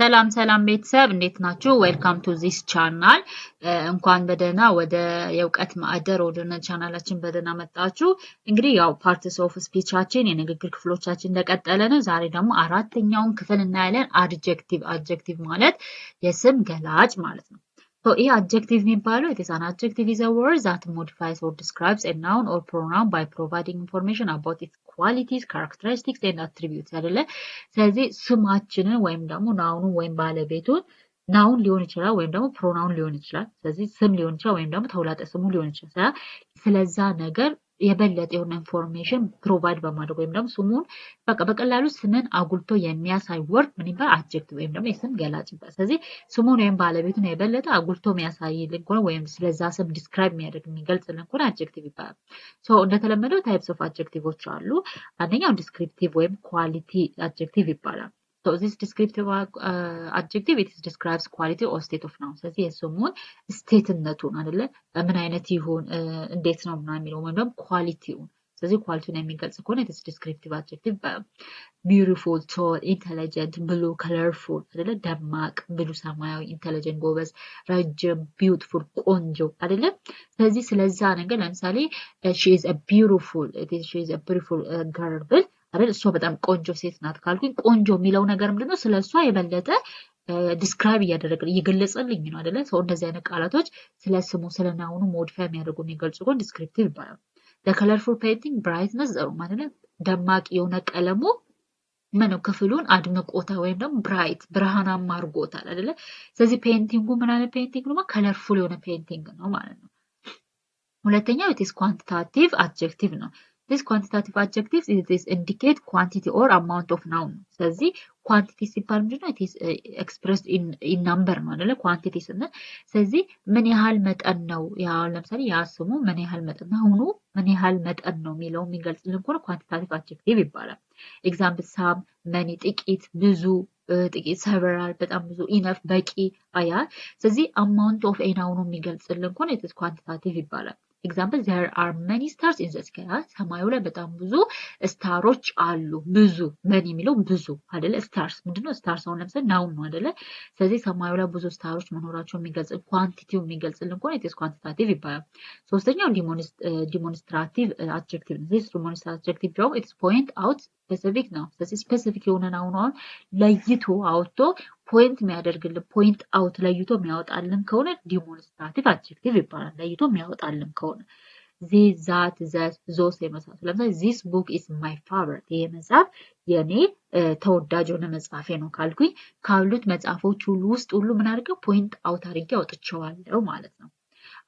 ሰላም ቤተሰብ እንዴት ናችሁ? ዌልካም ቱ ዚስ ቻናል። እንኳን በደህና ወደ የእውቀት ማዕደር ወደ ቻናላችን በደህና መጣችሁ። እንግዲህ ያው ፓርትስ ኦፍ ስፒቻችን የንግግር ክፍሎቻችን እንደቀጠለ ነው። ዛሬ ደግሞ አራተኛውን ክፍል እናያለን። አድጀክቲቭ ማለት የስም ገላጭ ማለት ነው። So, ይህ adjective የሚባለው it is an adjective is a word that modifies or describes a noun or pronoun by providing information about its qualities, characteristics and attributes አይደለ? ስለዚህ ስማችንን ወይም ደግሞ ናውኑን ወይም ባለቤቱን ናውን ሊሆን ይችላል ወይም ደግሞ ፕሮናውን ሊሆን ይችላል። ስለዚህ ስም ሊሆን ይችላል ወይም ደግሞ ተውላጠ ስሙ ሊሆን ይችላል። ስለዛ ነገር የበለጠ የሆነ ኢንፎርሜሽን ፕሮቫይድ በማድረግ ወይም ደግሞ ስሙን በቀላሉ ስምን አጉልቶ የሚያሳይ ወርድ ምን ይባላል? አድጀክቲቭ ወይም ደግሞ የስም ገላጭ ይባላል። ስለዚህ ስሙን ወይም ባለቤቱን የበለጠ አጉልቶ የሚያሳይልን ከሆነ ወይም ስለዛ ስም ዲስክራይብ የሚያደርግ የሚገልጽልን ከሆነ አድጀክቲቭ ይባላል። ሶ እንደተለመደው ታይፕስ ኦፍ አድጀክቲቮች አሉ። አንደኛው ዲስክሪፕቲቭ ወይም ኳሊቲ አድጀክቲቭ ይባላል። So this descriptive adjective it describes quality or state of noun. ስለዚህ የስሙን ስቴትነቱን አይደለ ምን አይነት ይሁን እንዴት ነው ምናምን የሚለው ወይም ደግሞ ኳሊቲውን ስለዚህ ኳሊቲውን የሚገልጽ ከሆነ it is descriptive adjective beautiful, tall, intelligent, blue, colorful አይደለ ደማቅ ብሉ ሰማያዊ intelligent ጎበዝ ረጅም beautiful ቆንጆ አይደለ ስለዚህ ስለዛ ነገር ለምሳሌ she is a beautiful girl ብል አይደል እሷ በጣም ቆንጆ ሴት ናት ካልኩኝ ቆንጆ የሚለው ነገር ምንድነው ስለሷ የበለጠ ዲስክራይብ እያደረገ እየገለጸልኝ ነው አይደለ ሰው እንደዚህ አይነት ቃላቶች ስለ ስሙ ስለ ናውኑ ሞዲፋይ የሚያደርጉ የሚገልጹ ኮን ዲስክሪፕቲቭ ይባላል the colorful painting brightness ዘሩ ማለት ደማቅ የሆነ ቀለሙ ምነው ክፍሉን አድምቆታል ወይም ደግሞ ብራይት ብርሃናማ አድርጎታል አይደለ ስለዚህ ፔይንቲንጉ ምን አይነት ፔይንቲንግ ነው ከለርፉል የሆነ ፔይንቲንግ ነው ማለት ነው ሁለተኛው it is quantitative adjective ነው This quantitative adjective is indicate quantity or amount of noun. ስለዚህ quantity ሲባል ምንድነው? It is expressed in number ነው አይደለ? quantity ስንል ስለዚህ ምን ያህል መጠን ነው? ያው ለምሳሌ ያ ስሙ ምን ያህል መጠን ነው? አሁኑ ምን ያህል መጠን ነው የሚለው የሚገልጽልን ከሆነ quantitative adjective ይባላል። Example some, many ጥቂት፣ ብዙ ጥቂት several በጣም ብዙ enough በቂ አያ ስለዚህ amount of a noun የሚገልጽልን ከሆነ it is quantitative ይባላል። Example, there are many stars in the sky. ሰማዩ ላይ በጣም ብዙ ስታሮች አሉ። ብዙ many የሚለው ብዙ አይደለ? stars ምንድነው? stars አሁን ለምሳሌ ናውን ነው አይደለ? ስለዚህ ሰማዩ ላይ ብዙ ስታሮች መኖራቸው የሚገልጽ ኳንቲቲው የሚገልጽልን ከሆነ it is quantitative ይባላል። ሶስተኛው demonstrative adjective ነው። This demonstrative adjective ደግሞ it is point out specific ነው። ስለዚህ ስፔሲፊክ የሆነ ናውን ለይቶ አውጥቶ ፖይንት የሚያደርግልን ፖይንት አውት ለይቶ የሚያወጣልን ከሆነ ዲሞንስትራቲቭ አድጀክቲቭ ይባላል ለይቶ የሚያወጣልን ከሆነ ዞስ የመሳሰሉ ለምሳሌ this book is my favorite ይሄ መጽሐፍ የኔ ተወዳጅ የሆነ መጽሐፌ ነው ካልኩኝ ካሉት መጽሐፎች ውስጥ ሁሉ ምን አድርገው ፖይንት አውት አድርጌ አውጥቼዋለሁ ማለት ነው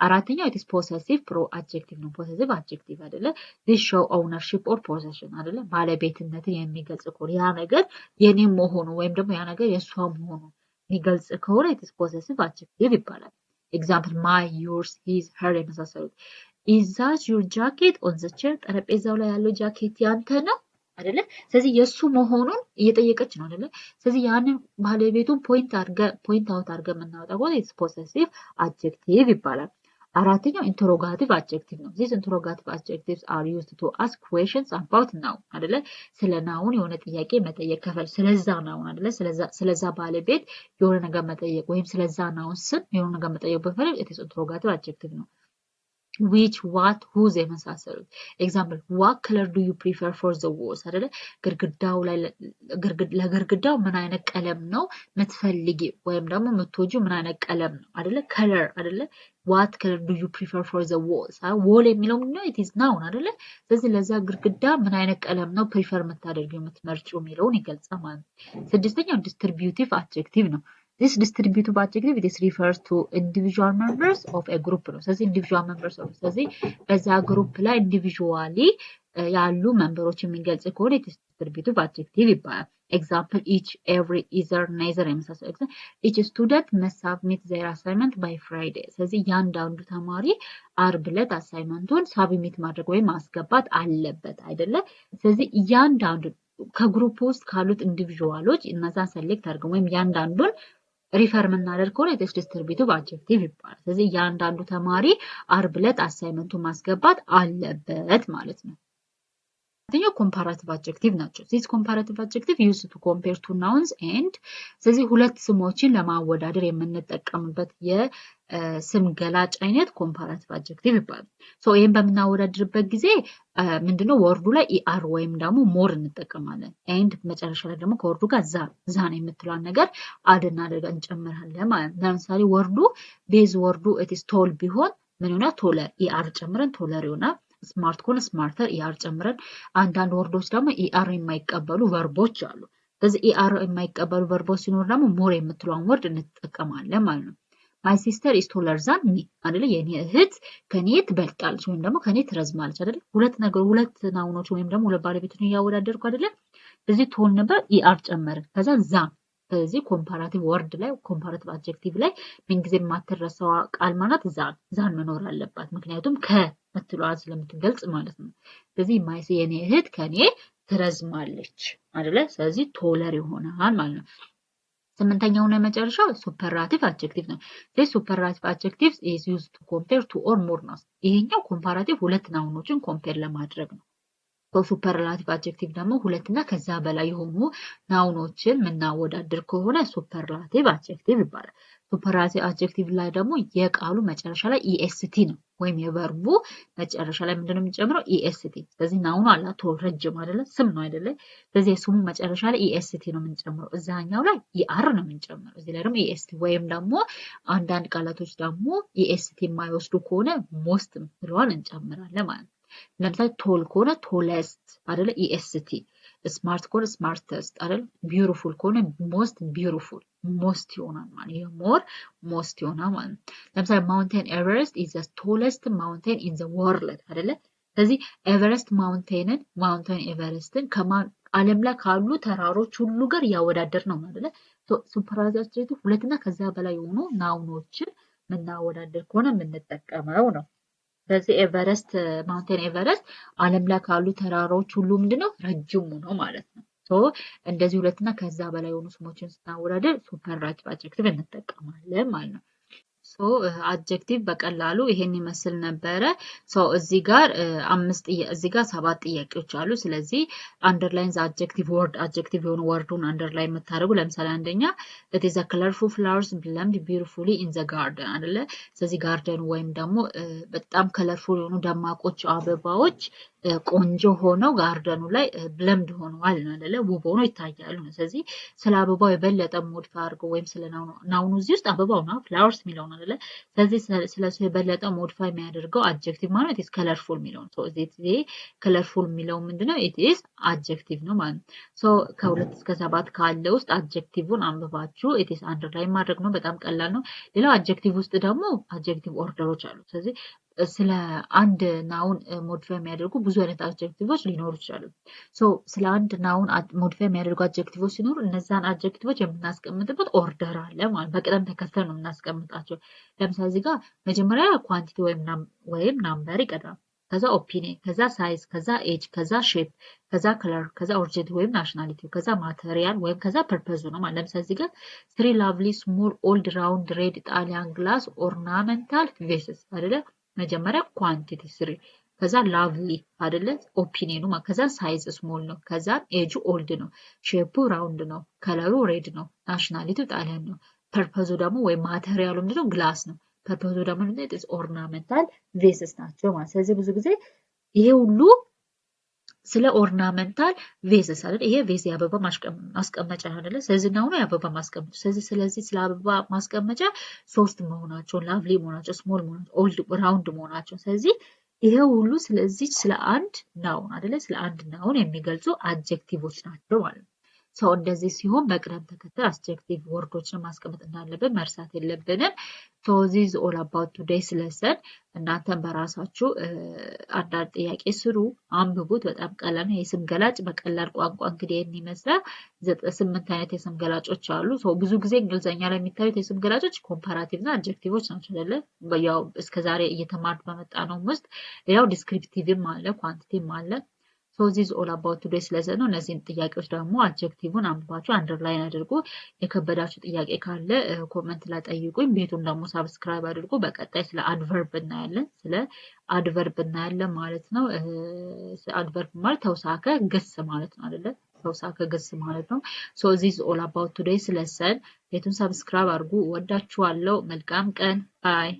አራተኛው it is possessive pro adjective ነው possessive adjective አይደለ this show ownership or possession አይደለ ባለቤትነትን የሚገልጽ ከሆነ ያ ነገር የኔ መሆኑ ወይም ደግሞ ያ ነገር የሷ መሆኑ የሚገልጽ ከሆነ it is possessive adjective ይባላል example my yours his her የመሳሰሉት is that your jacket on the chair ጠረጴዛው ላይ ያለው ጃኬት ያንተ ነው አይደለ ስለዚህ የሱ መሆኑን እየጠየቀች ነው አይደለ ስለዚህ ያንን ባለቤቱን ፖይንት አውት አድርገ የምናወጣው ከሆነ it is possessive adjective ይባላል አራተኛው interrogative adjective ነው these interrogative adjectives are used to ask questions about noun አይደለ ስለ ናውን የሆነ ጥያቄ መጠየቅ ከፈል ስለዛ ናውን አይደለ ስለዛ ባለቤት የሆነ ነገር መጠየቅ ወይም ስለዛ ናውን ስም የሆነ ነገር መጠየቅ በፈለግ it is interrogative adjective ነው which what whose የመሳሰሉት example what color do you prefer for the walls አይደለ ግድግዳው ላይ ለግድግዳው ምን አይነት ቀለም ነው የምትፈልጊ ወይም ደግሞ የምትወጂው ምን አይነት ቀለም ነው አይደለ color አይደለ what color do you prefer for the walls wall የሚለው ነው it is noun አይደለ ስለዚህ ለዛ ግድግዳ ምን አይነት ቀለም ነው prefer የምታደርጊው የምትመርጪው የሚለውን ይገልጻል ማለት ስድስተኛው distributive adjective ነው This distributive adjective it refers to individual members of a group ነው ስለዚህ individual members of ስለዚህ በዛ ግሩፕ ላይ individually ያሉ ሜምበሮች የሚገልጽ ከሆነ distributive adjective ይባላል example each every either neither የመሳሰሉ each student must submit their assignment by Friday ስለዚህ እያንዳንዱ ተማሪ ዓርብ ዕለት አሳይመንቱን ሳብሚት ማድረግ ወይም ማስገባት አለበት አይደለ ስለዚህ እያንዳንዱ ከግሩፕ ውስጥ ካሉት ኢንዲቪጁዋሎች እነዛን ሰሌክት አድርገን ወይም እያንዳንዱን ሪፈር የምናደርግ ከሆነ it is distributive adjective ይባላል ስለዚህ እያንዳንዱ ተማሪ ዓርብ ዕለት አሳይመንቱን ማስገባት አለበት ማለት ነው አንደኛው ኮምፓራቲቭ አድጀክቲቭ ናቸው። ዚስ ኮምፓራቲቭ አድጀክቲቭ ዩዝድ ቱ ኮምፔር ቱ ናውንስ ኤንድ ስለዚህ ሁለት ስሞችን ለማወዳደር የምንጠቀምበት የስም ገላጭ አይነት ኮምፓራቲቭ አድጀክቲቭ ይባላል። ሶ ይሄን በምናወዳድርበት ጊዜ ምንድነው ወርዱ ላይ ኢአር ወይም ደግሞ ሞር እንጠቀማለን። ኤንድ መጨረሻ ላይ ደግሞ ከወርዱ ጋር ዛን የምትለዋን ነገር አድ እናደርጋለን እንጨምራለን ማለት ነው። ለምሳሌ ወርዱ ቤዝ ወርዱ ኢትስ ቶል ቢሆን ምን ይሆናል? ቶለር ኢአር ጨምረን ቶለር ይሆናል። ስማርት ከሆነ ስማርተር ኢአር ጨምረን። አንዳንድ ወርዶች ደግሞ ኢአር የማይቀበሉ ቨርቦች አሉ። ስለዚህ ኢአር የማይቀበሉ ቨርቦች ሲኖር ደግሞ ሞር የምትለዋን ወርድ እንጠቀማለን ማለት ነው። ማይ ሲስተር ኢዝ ቶለር ዛን ሚ አይደለ? የኔ እህት ከኔ ትበልጣለች ወይም ደግሞ ከኔ ትረዝማለች አይደለ? ሁለት ናውኖች ወይም ደግሞ ሁለት ባለቤቶችን እያወዳደርኩ አይደለ? እዚህ ቶል ነበር ኢአር ጨመርን ከዛ ዛን። ስለዚህ ኮምፓራቲቭ ወርድ ላይ ኮምፓራቲቭ አድጀክቲቭ ላይ ምንጊዜ የማትረሳው ቃል ማለት ዛን መኖር አለባት። ምክንያቱም ከምትለዋ ስለምትገልጽ ማለት ነው። ስለዚህ ማይ የኔ እህት ከኔ ትረዝማለች አይደለ? ስለዚህ ቶለር ይሆናል ማለት ነው። ስምንተኛውና የመጨረሻው ሱፐርላቲቭ አድጀክቲቭ ነው። this superlative adjective is used to compare two or more nouns። ይሄኛው ኮምፓራቲቭ ሁለት ናውኖችን ኮምፔር ለማድረግ ነው። ሱፐርላቲቭ አድጀክቲቭ ደግሞ ሁለትና ከዛ በላይ የሆኑ ናውኖችን የምናወዳድር ከሆነ ሱፐርላቲቭ አድጀክቲቭ ይባላል። ሱፐርላቲቭ አድጀክቲቭ ላይ ደግሞ የቃሉ መጨረሻ ላይ ኢኤስቲ ነው ወይም የቨርቡ መጨረሻ ላይ ምንድነው የሚጨምረው? ኢኤስቲ። ስለዚህ ናውኑ አላቶ ረጅም አይደለ? ስም ነው አይደለ? ስለዚህ የስሙ መጨረሻ ላይ ኢኤስቲ ነው የምንጨምረው። እዛኛው ላይ ኢአር ነው የምንጨምረው። እዚህ ላይ ደግሞ ኢኤስቲ ወይም ደግሞ አንዳንድ ቃላቶች ደግሞ ኢኤስቲ የማይወስዱ ከሆነ ሞስት ብለዋል እንጨምራለን ማለት ነው። ለምሳሌ ቶል ከሆነ ቶለስት አይደለ? ኢኤስቲ። ስማርት ከሆነ ስማርተስት አይደለ? ቢዩቲፉል ከሆነ ሞስት ቢዩቲፉል ሞስት ይሆናል ማለት ነው። ሞር ሞስት ይሆናል ማለት ነው። ለምሳሌ ማውንቴን ኤቨረስት ኢዝ ዘ ቶለስት ማውንቴን ኢን ዘ ወርልድ አይደለ? ስለዚህ ኤቨረስት ማውንቴን ኤቨረስትን ዓለም ላይ ካሉ ተራሮች ሁሉ ጋር እያወዳደር ነው አይደለ? ሱፐርላቲቭ ሁለትና ከዛ በላይ የሆኑ ናውኖችን የምናወዳደር ከሆነ የምንጠቀመው ነው። ስለዚህ ኤቨረስት ማውንቴን ኤቨረስት ዓለም ላይ ካሉ ተራራዎች ሁሉ ምንድነው ረጅሙ ነው ማለት ነው። እንደዚህ ሁለትና ከዛ በላይ የሆኑ ስሞችን ስናወዳደር ሱፐርላቲቭ አድጀክቲቭ እንጠቀማለን ማለት ነው። አድጀክቲቭ በቀላሉ ይሄን ይመስል ነበረ። እዚህ ጋር 7 ጥያቄዎች አሉ። ስለዚህ አንደርላይን አድጀክቲቭ ወርድ አድጀክቲቭ የሆኑ ወርዱን አንደርላይን የምታደርጉ ለምሳሌ አንደኛ it is a colorful flowers bloomed beautifully in the garden አይደለ? ስለዚህ ጋርደን ወይም ደግሞ በጣም ከለርፉል የሆኑ ደማቆች አበባዎች ቆንጆ ሆነው ጋርደኑ ላይ ብለምድ ሆነዋል አይደለ? ውብ ሆኖ ይታያሉ። ስለዚህ ስለ አበባው የበለጠ ሞዲፋይ አድርጎ ወይም ስለ ናውኑ እዚህ ውስጥ አበባው ነው ፍላወርስ የሚለው ነው አይደለ? ስለዚህ ስለሱ የበለጠ ሞዲፋይ የሚያደርገው አድጀክቲቭ ማለት ኢዝ ከለርፉል የሚለው ነው። እዚህ ከለርፉል የሚለው ምንድነው? ኢት ኢዝ አድጀክቲቭ ነው ማለት ነው። ከ2 እስከ 7 ካለ ውስጥ አድጀክቲቭን አንብባችሁ ኢት ኢዝ አንደርላይን ማድረግ ነው። በጣም ቀላል ነው። ሌላው አድጀክቲቭ ውስጥ ደግሞ አድጀክቲቭ ኦርደሮች አሉ። ስለዚህ ስለ አንድ ናውን ሞዲፋይ የሚያደርጉ ብዙ አይነት አድጀክቲቮች ሊኖሩ ይችላሉ። ስለ አንድ ናውን ሞዲፋይ የሚያደርጉ አድጀክቲቮች ሲኖሩ እነዛን አድጀክቲቮች የምናስቀምጥበት ኦርደር አለ ማለት በቅደም ተከተል ነው የምናስቀምጣቸው። ለምሳሌ እዚህ ጋር መጀመሪያ ኳንቲቲ ወይም ናምበር ይቀድማል። ከዛ ኦፒኒየን፣ ከዛ ሳይዝ፣ ከዛ ኤጅ፣ ከዛ ሼፕ፣ ከዛ ከለር፣ ከዛ ኦሪጂን ወይም ናሽናሊቲ፣ ከዛ ማቴሪያል ወይም ከዛ ፐርፐዙ ነው ማለት። ለምሳሌ እዚህ ጋር 3 ላቭሊ ስሞል ኦልድ ራውንድ ሬድ ጣሊያን ግላስ ኦርናመንታል ቬስስ አይደለ? መጀመሪያ ኳንቲቲ 3 ከዛ ላቭሊ አይደለ? ኦፒኒየኑ ከዛ ሳይዝ ስሞል ነው፣ ከዛ ኤጁ ኦልድ ነው፣ ሼፑ ራውንድ ነው፣ ከለሩ ሬድ ነው፣ ናሽናሊቲው ጣሊያን ነው፣ ፐርፐዙ ደግሞ ወይም ማቴሪያሉ ምንድነው? ግላስ ነው። ፐርፐዙ ደግሞ ምንድነው? ኦርናመንታል ቬስስ ናቸው ማለት። ስለዚህ ብዙ ጊዜ ይሄ ሁሉ ስለ ኦርናመንታል ቬስስ አይደል? ይሄ ቬዝ የአበባ ማስቀመጫ አይደለ? ስለዚህ ነው የአበባ ማስቀመጫ። ስለዚህ ስለ አበባ ማስቀመጫ 3 መሆናቸው፣ ላቭሊ መሆናቸው፣ ስሞል መሆናቸው፣ ኦልድ ራውንድ መሆናቸው። ስለዚህ ይሄ ሁሉ ስለዚህ ስለ አንድ ናውን አይደለ? ስለ አንድ ናውን የሚገልጹ አድጀክቲቮች ናቸው ማለት ነው። እንደዚህ ሲሆን በቅደም ተከተል አድጀክቲቭ ወርዶችን ማስቀመጥ እንዳለብን መርሳት የለብንም። this is all about today's lesson። እናንተም በራሳችሁ አንዳንድ ጥያቄ ስሩ፣ አንብቡት። በጣም ቀላል ነው። የስም ገላጭ በቀላል ቋንቋ እንግዲህ ይህን ይመስላል። 8 አይነት የስም ገላጮች አሉ። ብዙ ጊዜ እንግሊዝኛ ላይ የሚታዩት የስም ገላጮች ኮምፓራቲቭ እና አድጀክቲቮች ናቸው አይደለ? ያው እስከዛሬ እየተማርን በመጣ ነው ውስጥ ያው ዲስክሪፕቲቭም አለ ኳንቲቲም አለ። So this is all about today's lesson ነው። እነዚህን ጥያቄዎች ደግሞ አድጀክቲቭን አንብባችሁ አንደርላይን አድርጉ። የከበዳችሁ ጥያቄ ካለ ኮሜንት ላይ ጠይቁኝ። ቤቱን ደግሞ ሰብስክራይብ አድርጉ። በቀጣይ ስለ አድቨርብ እናያለን ማለት ነው። አድቨርብ ማለት ተውሳከ ግስ ማለት ነው አይደለ? ተውሳከ ግስ ማለት ነው። So this is all about today's lesson። ቤቱን ሰብስክራይብ አድርጉ። ወዳችኋለሁ። መልካም ቀን። ባይ